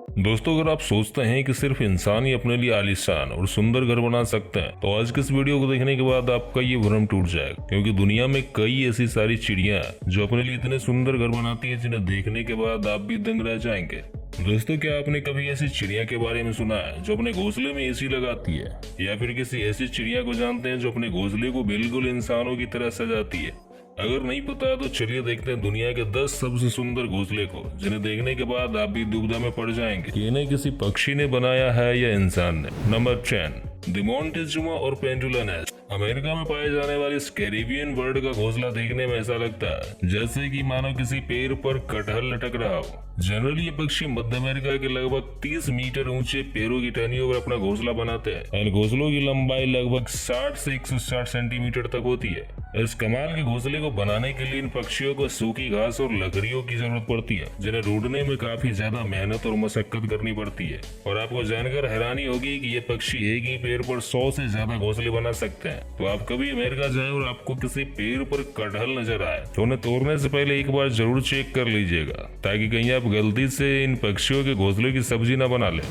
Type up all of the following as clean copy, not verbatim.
दोस्तों, अगर आप सोचते हैं कि सिर्फ इंसान ही अपने लिए आलीशान और सुंदर घर बना सकते हैं तो आज के इस वीडियो को देखने के बाद आपका ये भ्रम टूट जाएगा, क्योंकि दुनिया में कई ऐसी सारी चिड़िया जो अपने लिए इतने सुंदर घर बनाती है जिन्हें देखने के बाद आप भी दंग रह जाएंगे। दोस्तों, क्या आपने कभी ऐसी चिड़िया के बारे में सुना है जो अपने घोंसले में एसी लगाती है, या फिर किसी ऐसी चिड़िया को जानते हैं जो अपने घोंसले को बिल्कुल इंसानों की तरह सजाती है? अगर नहीं पता तो चलिए देखते हैं दुनिया के 10 सबसे सुंदर घोंसले को, जिन्हें देखने के बाद आप भी दुविधा में पड़ जाएंगे कि इन्हें किसी पक्षी ने बनाया है या इंसान ने। नंबर 10, द मोंटेजुमा और पेंडुला नेस्ट। अमेरिका में पाए जाने वाले इस कैरिबियन बर्ड का घोंसला देखने में ऐसा लगता है जैसे कि मानो किसी पेड़ पर कटहल लटक रहा हो। जनरली ये पक्षी मध्य अमेरिका के लगभग 30 मीटर ऊंचे पेड़ों की टहनियों पर अपना घोंसला बनाते हैं। इन घोंसलों की लंबाई लगभग 60 से 160 सेंटीमीटर तक होती है। इस कमाल के घोंसले को बनाने के लिए इन पक्षियों को सूखी घास और लकड़ियों की जरूरत पड़ती है, जिन्हें ढूंढने में काफी ज्यादा मेहनत और मशक्कत करनी पड़ती है। और आपको जानकर हैरानी होगी कि ये पक्षी एक ही पेड़ पर 100 से ज्यादा घोंसले बना सकते हैं। तो आप कभी अमेरिका जाएं और आपको किसी पेड़ पर कटहल नजर आए तो उन्हें तोड़ने से पहले एक बार जरूर चेक कर लीजिएगा, ताकि कहीं आप गलती से इन पक्षियों के घोंसले की सब्जी न बना ले।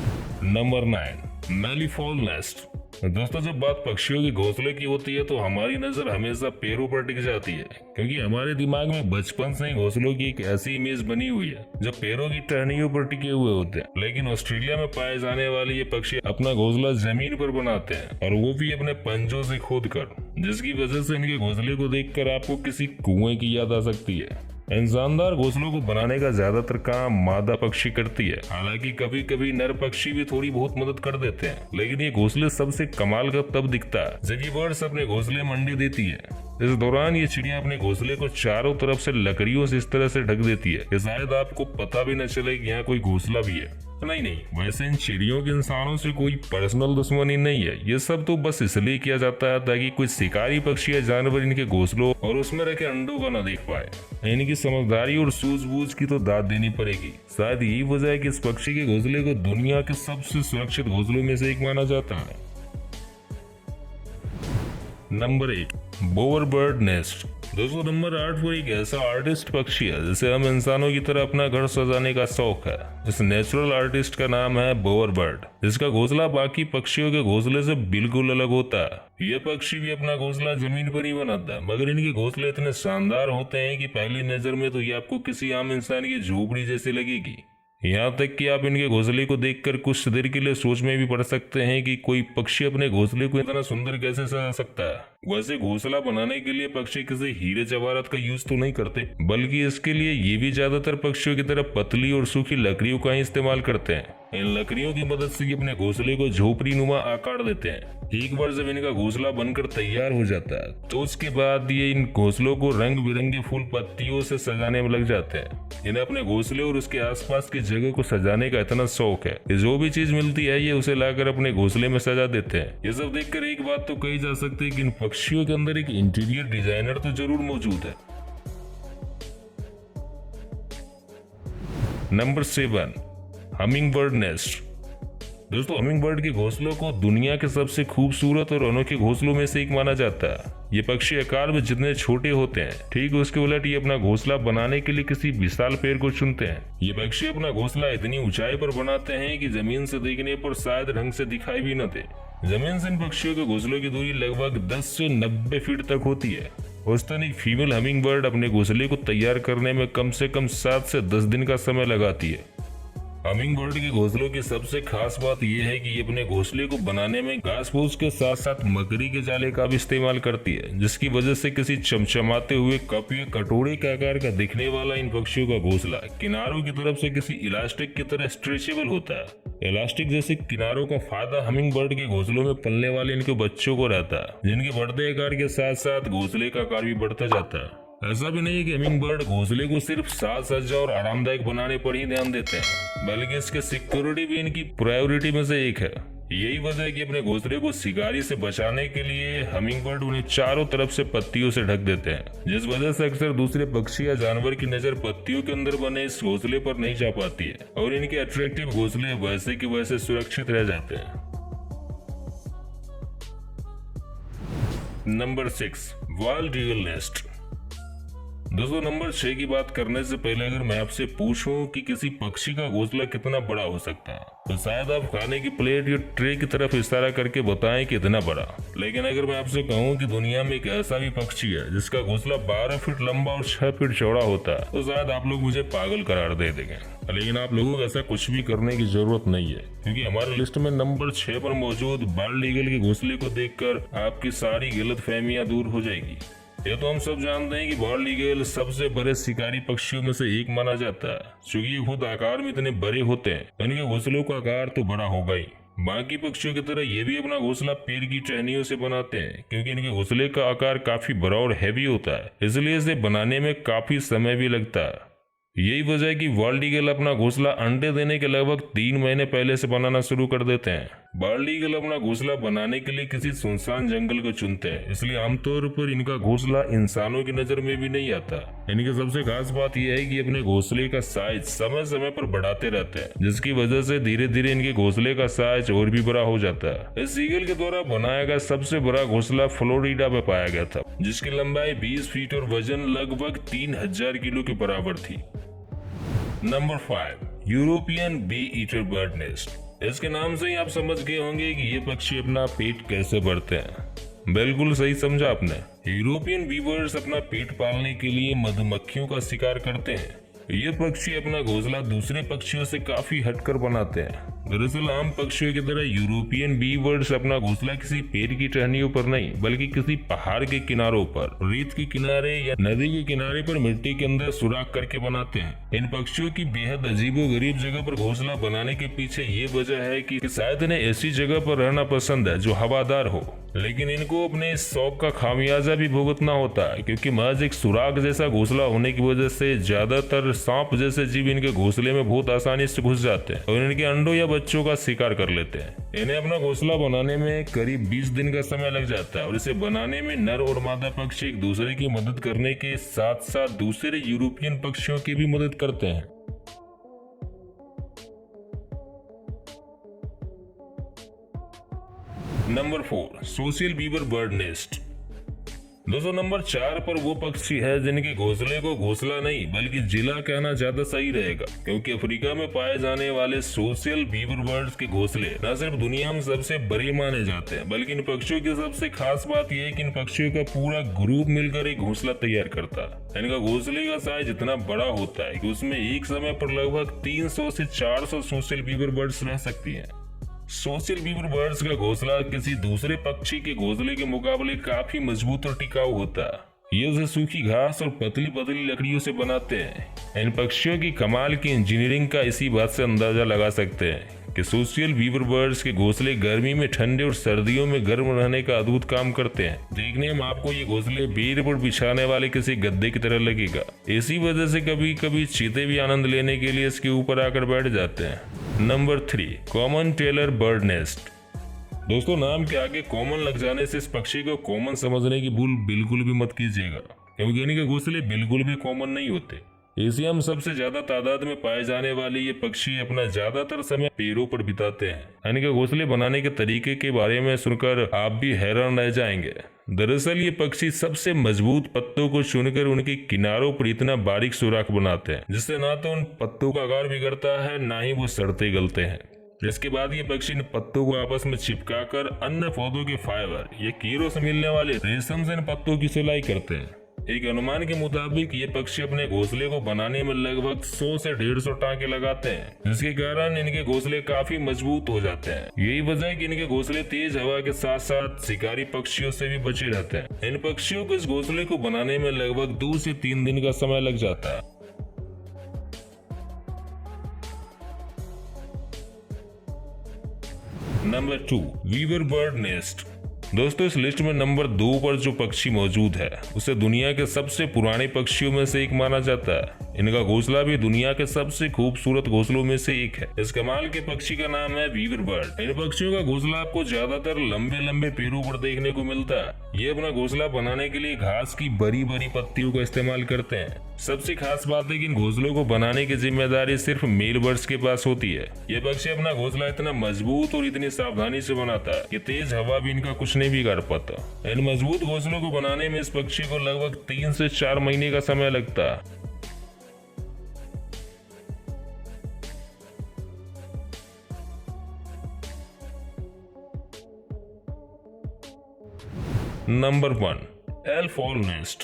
Number 9, malleefowl nest. दोस्तों, जब बात पक्षियों के घोंसले की होती है तो हमारी नजर हमेशा पेड़ों पर टिक जाती है, क्योंकि हमारे दिमाग में बचपन से ही घोंसलों की एक ऐसी इमेज बनी हुई है जो पेड़ों की टहनियों पर टिके हुए होते हैं। लेकिन ऑस्ट्रेलिया में पाए जाने वाले ये पक्षी अपना घोंसला जमीन पर बनाते हैं, और वो भी अपने पंजों से खोद कर, जिसकी वजह से इनके घोंसले को देखकर आपको किसी कुएं की याद आ सकती है। इन शानदार घोंसलों को बनाने का ज्यादातर काम मादा पक्षी करती है। हालांकि कभी कभी नर पक्षी भी थोड़ी बहुत मदद कर देते हैं, लेकिन ये घोंसले सबसे कमाल का तब दिखता है जब ये बर्ड्स अपने घोंसले में अंडे देती है। इस दौरान ये चिड़िया अपने घोंसले को चारों तरफ से लकड़ियों से इस तरह से ढक देती है कि शायद आपको पता भी न चले कि यहाँ कोई घोंसला भी है। नहीं, वैसे इन चिड़ियों के इंसानों से कोई पर्सनल दुश्मनी नहीं है। ये सब तो बस इसलिए किया जाता है ताकि कोई शिकारी पक्षी या जानवर इनके घोंसलों और उसमें रखे अंडों को न देख पाए। इनकी समझदारी और सूझबूझ की तो दाद देनी पड़ेगी। शायद यही वजह है कि इस पक्षी के घोंसले को दुनिया के सबसे सुरक्षित घोंसलों में से एक माना जाता है। Number 8, bower bird nest. दोस्तों, नंबर 8 पर एक ऐसा आर्टिस्ट पक्षी है जिसे हम इंसानों की तरह अपना घर सजाने का शौक है। इस नेचुरल आर्टिस्ट का नाम है बोअर बर्ड, जिसका घोंसला बाकी पक्षियों के घोंसले से बिल्कुल अलग होता है। ये पक्षी भी अपना घोंसला जमीन पर ही बनाता है, मगर इनके घोंसले इतने शानदार होते हैं कि पहली नजर में तो ये आपको किसी आम इंसान की झोपड़ी जैसी लगेगी। यहाँ तक कि आप इनके घोंसले को देखकर कुछ देर के लिए सोच में भी पड़ सकते हैं कि कोई पक्षी अपने घोंसले को इतना सुंदर कैसे सजा सकता है। वैसे घोंसला बनाने के लिए पक्षी किसी हीरे जवाहरात का यूज तो नहीं करते, बल्कि इसके लिए ये भी ज्यादातर पक्षियों की तरह पतली और सूखी लकड़ियों का ही इस्तेमाल करते हैं। इन लकड़ियों की मदद से ये अपने घोंसले को झोपड़ी नुमा आकार देते हैं। एक बार जब इनका घोंसला बनकर तैयार हो जाता है तो उसके बाद ये इन घोंसलों को रंग बिरंगे फूल पत्तियों से सजाने में लग जाते हैं। इन्हें अपने घोंसले और उसके आसपास की जगह को सजाने का इतना शौक है कि जो भी चीज मिलती है ये उसे लाकर अपने घोंसले में सजा देते हैं। ये सब देखकर एक बात तो कही जा सकती है कि इन पक्षियों के अंदर एक इंटीरियर डिजाइनर तो जरूर मौजूद है। Number 7, humming bird nest. दोस्तों, हमिंग बर्ड के घोंसलों को दुनिया के सबसे खूबसूरत और अनोखे घोंसलों में से एक माना जाता है। ये पक्षी आकार में जितने छोटे होते हैं, ठीक उसके उलट ये अपना घोंसला बनाने के लिए किसी विशाल पेड़ को चुनते हैं। ये पक्षी अपना घोंसला इतनी ऊंचाई पर बनाते हैं कि जमीन से देखने पर शायद ढंग से दिखाई भी न दे। जमीन से इन पक्षियों के घोंसलों की दूरी लगभग 10 से 90 फीट तक होती है। औसतन एक फीमेल हमिंग बर्ड अपने घोंसले को तैयार करने में कम से कम 7 से 10 दिन का समय लगाती है। हमिंग बर्ड के घोंसलों की सबसे खास बात यह है कि ये अपने घोंसले को बनाने में घास फूस के साथ साथ मकड़ी के जाले का भी इस्तेमाल करती है, जिसकी वजह से किसी चमचमाते हुए कप या कटोरे के आकार का दिखने वाला इन पक्षियों का घोंसला किनारों की तरफ से किसी इलास्टिक की तरह स्ट्रेचेबल होता है। इलास्टिक जैसे किनारों का फायदा हमिंग बर्ड के घोंसलों में पलने वाले इनके बच्चों को रहता है, जिनके बढ़ते आकार के साथ साथ घोंसले का आकार भी बढ़ता जाता है। ऐसा भी नहीं है कि हमिंग बर्ड घोंसले को सिर्फ साज सज्जा और आरामदायक बनाने पर ही ध्यान देते हैं, बल्कि इसके सिक्योरिटी भी इनकी प्रायोरिटी में से एक है। यही वजह है कि अपने घोंसले को शिकारी से बचाने के लिए हमिंग बर्ड उन्हें चारों तरफ से पत्तियों से ढक देते हैं, जिस वजह से अक्सर दूसरे पक्षी या जानवर की नजर पत्तियों के अंदर बने इस घोंसले पर नहीं जा पाती है, और इनके अट्रैक्टिव घोंसले वैसे के वैसे सुरक्षित रह जाते हैं। Number 6, wild eagle nest. दोस्तों नंबर 6 की बात करने से पहले अगर मैं आपसे पूछूं कि किसी पक्षी का घोंसला कितना बड़ा हो सकता है, तो शायद आप खाने की प्लेट या ट्रे की तरफ इशारा करके बताएं कि इतना बड़ा। लेकिन अगर मैं आपसे कहूं कि दुनिया में एक ऐसा भी पक्षी है जिसका घोंसला 12 फीट लंबा और 6 फीट चौड़ा होता है, तो शायद आप लोग मुझे पागल करार दे देंगे। लेकिन आप लोगों को ऐसा कुछ भी करने की जरूरत नहीं है, क्योंकि हमारे लिस्ट में नंबर 6 पर मौजूद बाल्ड ईगल के घोंसले को देखकर आपकी सारी गलतफहमियां दूर हो जाएगी। ये तो हम सब जानते हैं कि बाल्ड ईगल सबसे बड़े शिकारी पक्षियों में से एक माना जाता है। चूंकि ये खुद आकार में इतने बड़े होते हैं, तो इनके घोंसलों का आकार तो बड़ा होगा ही। बाकी पक्षियों की तरह ये भी अपना घोंसला पेड़ की टहनियों से बनाते हैं, क्योंकि इनके घोंसले का आकार काफी बड़ा और हैवी होता है, इसलिए इसे बनाने में काफी समय भी लगता है। यही वजह है कि बाल्ड ईगल अपना घोंसला अंडे देने के लगभग 3 महीने पहले से बनाना शुरू कर देते हैं। बाल्ड ईगल अपना घोंसला बनाने के लिए किसी सुनसान जंगल को चुनते हैं, इसलिए आमतौर पर इनका घोंसला इंसानों की नजर में भी नहीं आता। इनकी सबसे खास बात यह है कि अपने घोंसले का साइज समय समय पर बढ़ाते रहते हैं, जिसकी वजह से धीरे धीरे इनके घोंसले का साइज और भी बड़ा हो जाता है। इस ईगल के द्वारा बनाया गया सबसे बड़ा घोंसला फ्लोरिडा में पाया गया था, जिसकी लंबाई 20 फीट और वजन लगभग 3000 किलो के बराबर थी। Number 5, European bee eater bird nest. इसके नाम से ही आप समझ गए होंगे कि ये पक्षी अपना पेट कैसे भरते हैं। बिल्कुल सही समझा आपने। यूरोपियन बी बर्ड्स अपना पेट पालने के लिए मधुमक्खियों का शिकार करते हैं। ये पक्षी अपना घोंसला दूसरे पक्षियों से काफी हटकर बनाते हैं। दरअसल आम पक्षियों की तरह यूरोपियन बी बर्ड्स अपना घोंसला किसी पेड़ की टहनियों पर नहीं, बल्कि किसी पहाड़ के किनारों पर, रेत के किनारे या नदी के किनारे पर मिट्टी के अंदर सुराख करके बनाते हैं। इन पक्षियों की बेहद अजीबोगरीब जगह पर घोंसला बनाने के पीछे ये वजह है कि शायद इन्हें ऐसी जगह पर रहना पसंद है जो हवादार हो, लेकिन इनको अपने इस शौक का खामियाजा भी भुगतना होता है, क्योंकि महज एक सुराख जैसा घोंसला होने की वजह से ज्यादातर सांप जैसे जीव इनके घोंसले में बहुत आसानी से घुस जाते हैं और इनके अंडों या बच्चों का शिकार कर लेते हैं। इन्हें अपना घोंसला बनाने में करीब 20 दिन का समय लग जाता है और इसे बनाने में नर और मादा पक्षी एक दूसरे की मदद करने के साथ साथ दूसरे यूरोपियन पक्षियों की भी मदद करते हैं। Number 4, social beaver bird nest. दोस्तों नंबर 4 पर वो पक्षी है जिनके घोंसले को घोंसला नहीं बल्कि जिला कहना ज्यादा सही रहेगा, क्योंकि अफ्रीका में पाए जाने वाले सोशल बीवर बर्ड्स के घोंसले न सिर्फ दुनिया में सबसे बड़े माने जाते हैं, बल्कि इन पक्षियों की सबसे खास बात यह है कि इन पक्षियों का पूरा ग्रुप मिलकर एक घोंसला तैयार करता है। इनका घोंसले का साइज इतना बड़ा होता है कि उसमें एक समय पर लगभग 300 से 400 सोशल बीवर बर्ड्स रह सकती है। सोशल बीवर बर्ड्स का घोंसला किसी दूसरे पक्षी के घोंसले के मुकाबले काफी मजबूत और टिकाऊ होता है। ये उसे सूखी घास और पतली पतली लकड़ियों से बनाते हैं। इन पक्षियों की कमाल की इंजीनियरिंग का इसी बात से अंदाजा लगा सकते हैं कि सोशल बीवर बर्ड्स के घोंसले गर्मी में ठंडे और सर्दियों में गर्म रहने का अद्भुत काम करते हैं। देखने में आपको ये घोंसले बेर पर बिछाने वाले किसी गद्दे की तरह लगेगा। इसी वजह से कभी कभी चीते भी आनंद लेने के लिए इसके ऊपर आकर बैठ जाते हैं। Number 3, common tailor bird nest. दोस्तों नाम के आगे कॉमन लग जाने से इस पक्षी को कॉमन समझने की भूल बिल्कुल भी मत कीजिएगा, क्योंकि इनके घोंसले बिल्कुल भी कॉमन नहीं होते। एशिया में सबसे ज्यादा तादाद में पाए जाने वाले ये पक्षी अपना ज्यादातर समय पेड़ों पर बिताते हैं। इनके घोंसले बनाने के तरीके के बारे में सुनकर आप भी हैरान रह जाएंगे। दरअसल ये पक्षी सबसे मजबूत पत्तों को चुनकर उनके किनारों पर इतना बारीक सुराख बनाते हैं, जिससे ना तो उन पत्तों का आकार बिगड़ता है, ना ही वो सड़ते गलते हैं। इसके बाद ये पक्षी इन पत्तों को आपस में चिपकाकर अन्य पौधों के फाइबर या कीड़ों से मिलने वाले रेशम से इन पत्तों की सिलाई करते हैं। एक अनुमान के मुताबिक ये पक्षी अपने घोंसले को बनाने में लगभग 100 से 150 टांके लगाते हैं, जिसके कारण इनके घोंसले काफी मजबूत हो जाते हैं। यही वजह है कि इनके घोंसले तेज हवा के साथ साथ शिकारी पक्षियों से भी बचे रहते हैं। इन पक्षियों को इस घोंसले को बनाने में लगभग 2 से 3 दिन का समय लग जाता है। Number 2, weaver bird nest. दोस्तों इस लिस्ट में नंबर 2 पर जो पक्षी मौजूद है उसे दुनिया के सबसे पुराने पक्षियों में से एक माना जाता है। इनका घोंसला भी दुनिया के सबसे खूबसूरत घोंसलों में से एक है। इस कमाल के पक्षी का नाम है वीवर बर्ड। इन पक्षियों का घोंसला आपको ज्यादातर लंबे लंबे पेड़ों पर देखने को मिलता है। ये अपना घोंसला बनाने के लिए घास की बड़ी बड़ी पत्तियों का इस्तेमाल करते हैं। सबसे खास बात है कि इन घोंसलों को बनाने की जिम्मेदारी सिर्फ मेल बर्ड्स के पास होती है। ये पक्षी अपना घोंसला इतना मजबूत और इतनी सावधानी से बनाता है कि तेज हवा भी इनका कुछ नहीं बिगाड़ पाता। इन मजबूत घोंसलों को बनाने में इस पक्षी को लगभग 3 से 4 महीने का समय लगता है। Number 1, elf all nest.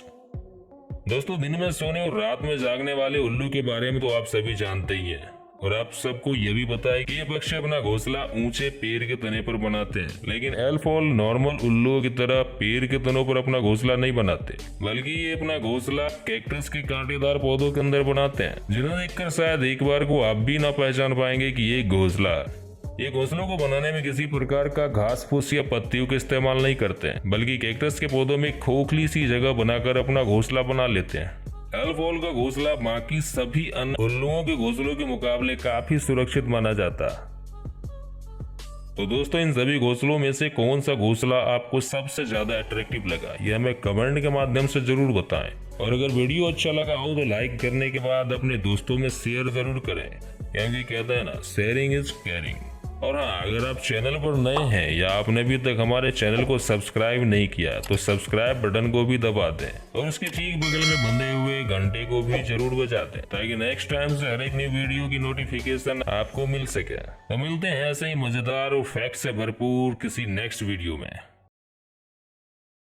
दोस्तों, दिन में सोने और रात में जागने वाले उल्लू के बारे में तो आप सभी जानते ही हैं और आप सबको यह भी पता है कि ये पक्षी अपना घोंसला ऊंचे पेड़ के तने पर बनाते हैं। लेकिन एल्फ ऑल नॉर्मल उल्लुओं की तरह पेड़ के तनों पर अपना घोंसला नहीं बनाते, बल्कि ये अपना घोंसला कैक्टस के कांटेदार पौधों के अंदर बनाते हैं, जिन्हें देखकर शायद एक बार को आप भी ना पहचान पाएंगे कि ये घोंसला। ये घोंसलों को बनाने में किसी प्रकार का घास फूस या पत्तियों का इस्तेमाल नहीं करते हैं, बल्कि कैक्टस के पौधों में खोखली सी जगह बनाकर अपना घोंसला बना लेते हैं। एल्फ ऑल का घोंसला बाकी सभी अन्य उल्लुओं के घोंसलों के मुकाबले काफी सुरक्षित माना जाता है। तो दोस्तों, इन सभी घोंसलों में से कौन सा घोंसला आपको सबसे ज्यादा अट्रैक्टिव लगा, ये हमें कमेंट के माध्यम से जरूर बताएं। और अगर वीडियो अच्छा लगा हो तो लाइक करने के बाद अपने दोस्तों में शेयर जरूर करें, क्योंकि कहते हैं ना, शेयरिंग इज केयरिंग। और हाँ, अगर आप चैनल पर नए हैं या आपने अभी तक हमारे चैनल को सब्सक्राइब नहीं किया तो सब्सक्राइब बटन को भी दबा दें और उसके ठीक बगल में बंधे हुए घंटे को भी जरूर बजा दें, ताकि नेक्स्ट टाइम से हर एक नई वीडियो की नोटिफिकेशन आपको मिल सके। तो मिलते हैं ऐसे ही मजेदार और फैक्ट से भरपूर किसी नेक्स्ट वीडियो में।